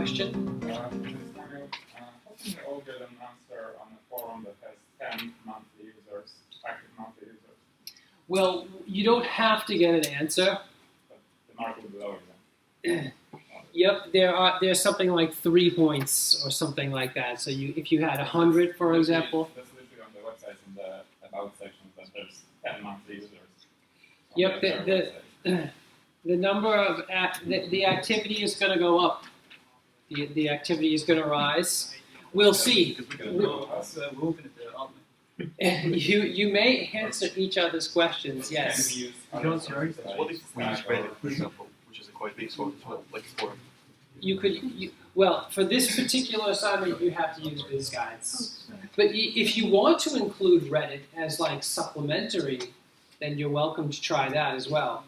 question? How can you all get an answer on a forum that has 10 monthly users, active monthly users? Well, you don't have to get an answer. But the mark will be lower then. Yep, there's something like 3 points or something like that. So if you had 100, for example. That's literally on the website in the about section that there's 10 monthly users. Yep, the number of the activity is going to go up. The activity is going to rise. We'll see. We're all going to do it, aren't we? You may answer each other's questions. Yes. You can answer your own. What if we use Reddit, for example, which is a quite big source as well, like a forum? Well, for this particular assignment, you have to use VizGuides. But if you want to include Reddit as like supplementary, then you're welcome to try that as well.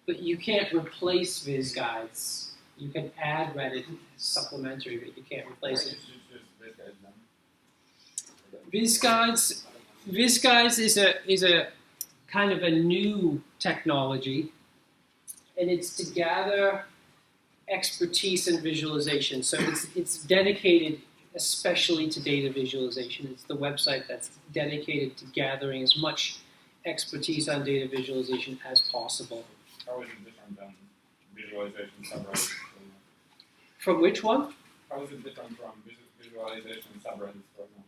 But you can't replace VizGuides. You can add Reddit as supplementary, but you can't replace it. VizGuides is a kind of a new technology, and it's to gather expertise in visualization. So it's dedicated especially to data visualization. It's the website that's dedicated to gathering as much expertise on data visualization as possible. How is it different than visualization subreddits? From which one? How is it different from visualization subreddits, for example?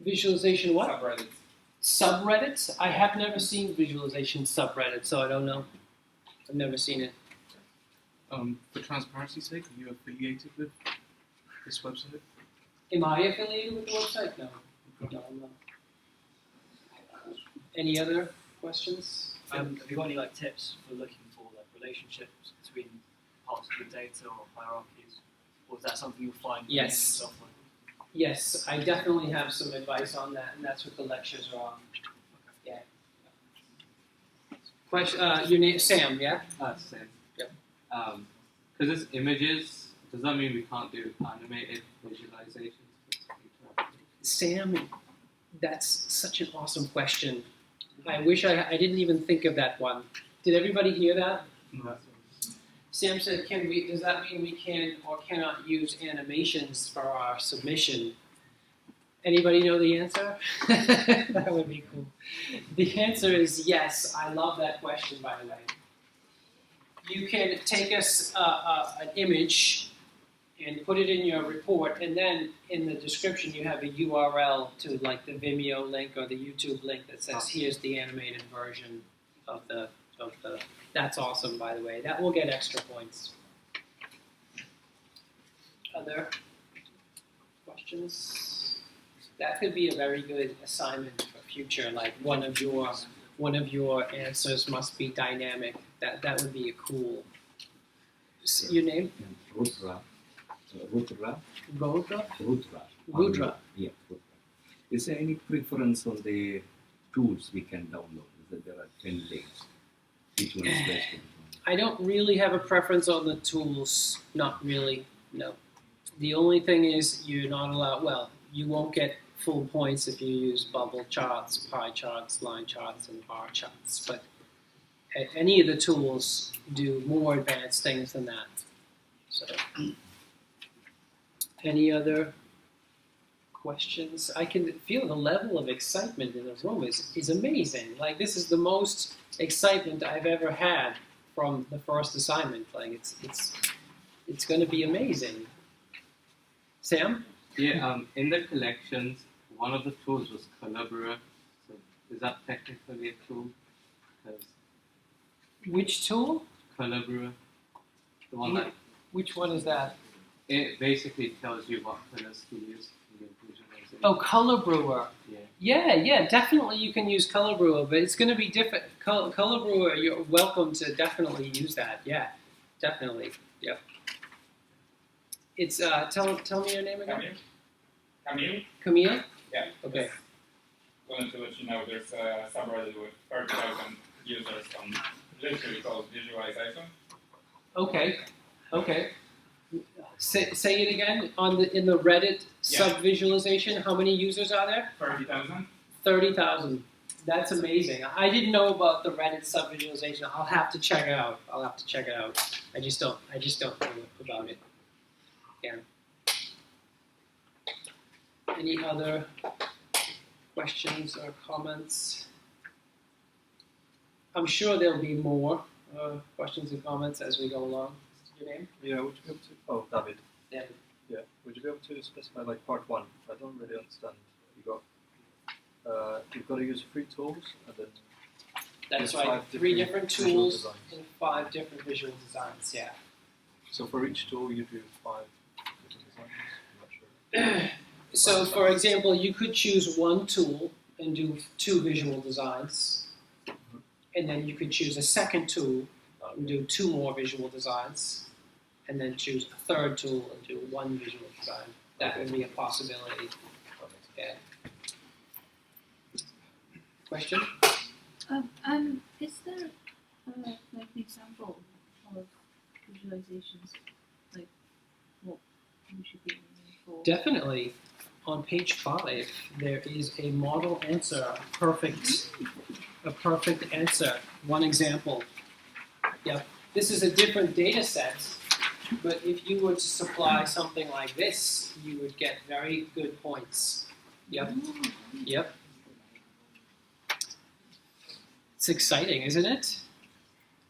Visualization what? Subreddits. Subreddits? I have never seen visualization subreddits, so I don't know. I've never seen it. For transparency's sake, are you affiliated with this website? Am I affiliated with the website? No. No, I'm not. Any other questions? Have you got any like tips for looking for like relationships between parts of the data or hierarchies, or is that something you'll find in Yes. software? Yes, I definitely have some advice on that, and that's what the lectures are on. Yeah. Question. Your name, Sam? Yeah. Sam. Yep. Because it's images, does that mean we can't do animated visualizations? Sam, that's such an awesome question. I wish I didn't even think of that one. Did everybody hear that? No. Sam said, does that mean we can or cannot use animations for our submission? Anybody know the answer? That would be cool. The answer is yes. I love that question, by the way. You can take an image and put it in your report, and then in the description you have a URL to like the Vimeo link or the YouTube link that says here's the animated version of the. That's awesome, by the way. That will get extra points. Other questions? That could be a very good assignment for future. Like one of your answers must be dynamic. That would be a cool. Your name? Rudra. Rudra. Rudra. Yeah. Rudra. Is there any preference on the tools we can download? There are 10 links. Which one is best? I don't really have a preference on the tools. Not really. No. The only thing is you're not allowed. Well, you won't get full points if you use bubble charts, pie charts, line charts, and bar charts. But any of the tools do more advanced things than that. So, any other questions? I can feel the level of excitement in the room is amazing. Like this is the most excitement I've ever had from the first assignment. Like it's going to be amazing. Sam? Yeah. In the collections, one of the tools was ColorBrewer. So is that technically a tool? Which tool? ColorBrewer. The one that. Which one is that? It basically tells you what colors to use in your visualization. Oh, ColorBrewer. Yeah, definitely you can use ColorBrewer, but it's going to be different. ColorBrewer, you're welcome to definitely use that. Yeah, definitely. Yep. It's tell me your name again. Camille? Camille? Yeah. Okay. Wanted to let you know there's a subreddit with 30,000 users on literally called visualization. Okay. Say it again. In the Reddit sub-visualization, how many users are there? 30,000. 30,000. That's amazing. I didn't know about the Reddit sub-visualization. I'll have to check it out. I just don't know about it. Any other questions or comments? I'm sure there'll be more questions and comments as we go along. Your name? Yeah, would you be able to? Oh, David. David. Yeah, would you be able to specify like part one? I don't really understand. You've got to use 3 tools and then. That's There's right. 5 3 different tools visual and 5 different visual designs. Yeah. So for each tool, you do 5 different designs. I'm not sure. So, for example, you could choose one tool and do 2 visual designs, and then you could choose a second tool and do 2 more visual designs, and then choose a third tool and do 1 visual design. That would be a possibility. Yeah. Question? Is there like an example of visualizations, like what we should be using for? Definitely. On page 5, there is a model answer, a perfect answer. One example. Yep. This is a different data set, but if you were to supply something like this, you would get very good points. Yep. Yep. It's exciting, isn't it?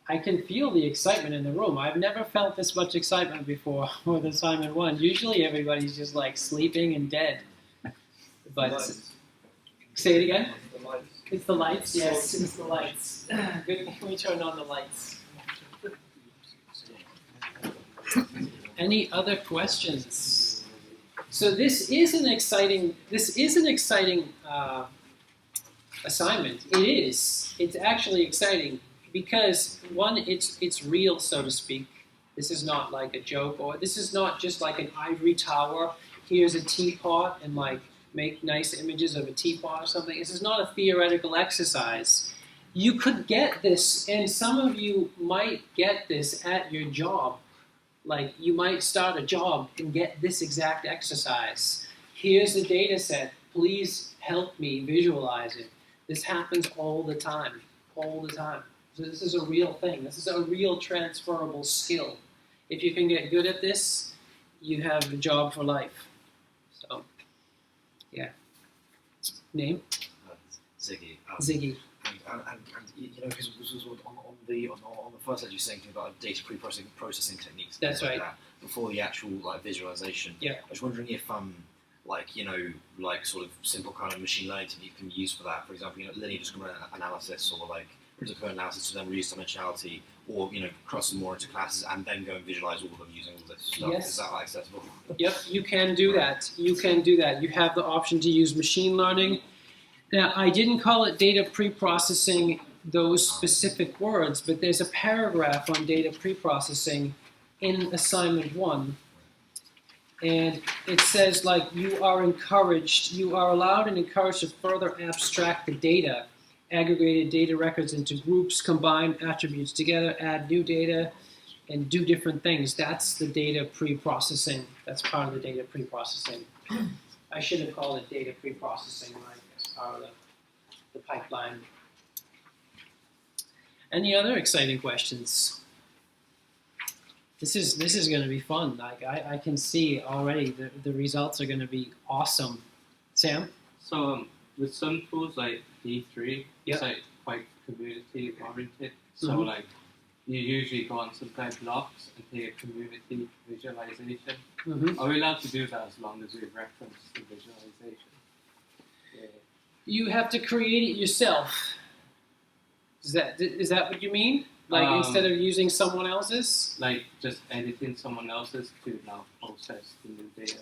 I can feel the excitement in the room. I've never felt this much excitement before with assignment 1. Usually everybody's just like sleeping and dead. But say it again. It's the lights. Yes, it's the lights. Good thing we turned on the lights. Any other questions? So this is an exciting assignment. It is. It's actually exciting because one, it's real, so to speak. This is not like a joke, or this is not just like an ivory tower. Here's a teapot and like make nice images of a teapot or something. This is not a theoretical exercise. You could get this, and some of you might get this at your job. Like you might start a job and get this exact exercise. Here's the data set. Please help me visualize it. This happens all the time. All the time. So this is a real thing. This is a real transferable skill. If you can get good at this, you have a job for life. So, yeah. Name? Ziggy. Ziggy. And you know, because this was on the first slide, you're saying about data processing techniques. That's like right. That, before the actual like visualization. Yeah. I was wondering if like you know like sort of simple kind of machine learning technique you can use for that. For example, you know, linear discriminant analysis or like predictive analysis to then reduce dimensionality, or you know, cross them more into classes and then go and visualize all of them using all this stuff. Yes. Is that like accessible? Yep, you can do that. You can do that. You have the option to use machine learning. Now, I didn't call it data pre-processing, those specific words, but there's a paragraph on data pre-processing in assignment 1. And it says, like, you are allowed and encouraged to further abstract the data, aggregated data records into groups, combine attributes together, add new data, and do different things. That's the data pre-processing. That's part of the data pre-processing. I should have called it data pre-processing, right, as part of the pipeline. Any other exciting questions? This is going to be fun. Like I can see already the results are going to be awesome. Sam? So with some tools like D3, Yep. it's like quite community oriented. So Mhm. like you usually go on some kind of blocks and take a community visualization. Mm-hmm. Are we allowed to do that as long as we reference the visualization? Yeah. You have to create it yourself. Is that what you mean? Like instead of using someone else's? Like just editing someone else's to now process the new data.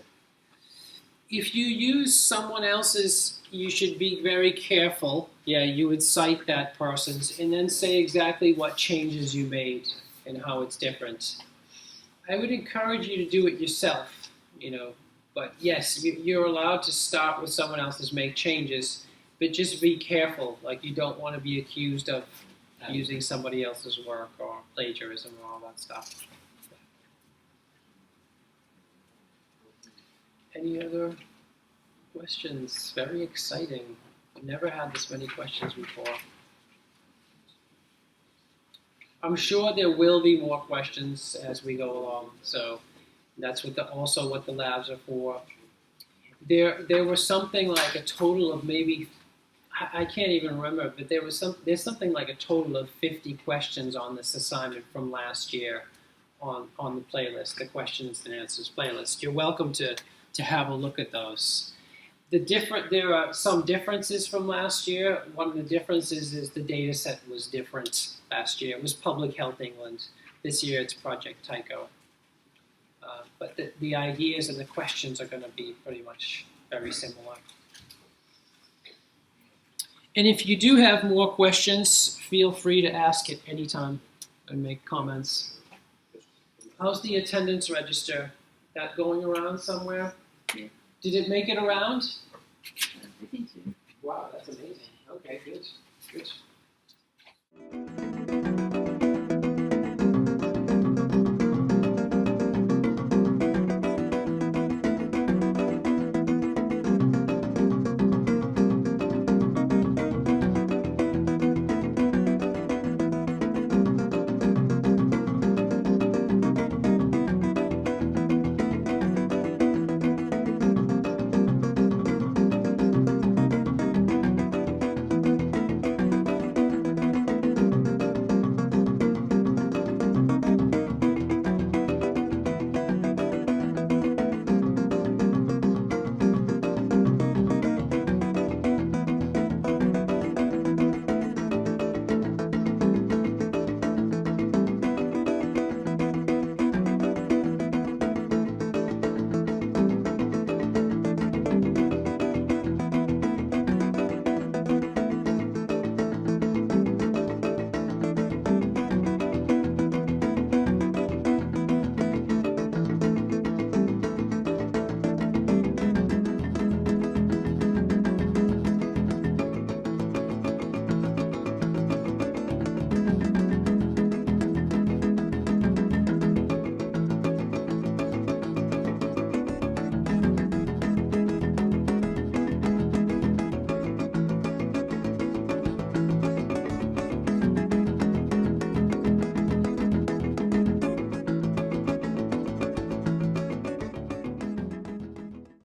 If you use someone else's, you should be very careful. Yeah, you would cite that person's and then say exactly what changes you made and how it's different. I would encourage you to do it yourself, you know. But yes, you're allowed to start with someone else's, make changes, but just be careful. Like you don't want to be accused of using somebody else's work or plagiarism or all that stuff. Any other questions? Very exciting. I've never had this many questions before. I'm sure there will be more questions as we go along. So That's also what the labs are for. There was something like a total of maybe, I can't even remember, but there's something like a total of 50 questions on this assignment from last year on the playlist, the questions and answers playlist. You're welcome to have a look at those. There are some differences from last year. One of the differences is the data set was different last year. It was Public Health England. This year it's Project Tycho. But the ideas and the questions are going to be pretty much very similar. And if you do have more questions, feel free to ask at any time and make comments. How's the attendance register? That going around somewhere? Yeah. Did it make it around? I think so. Wow, that's amazing. Okay, good. Good.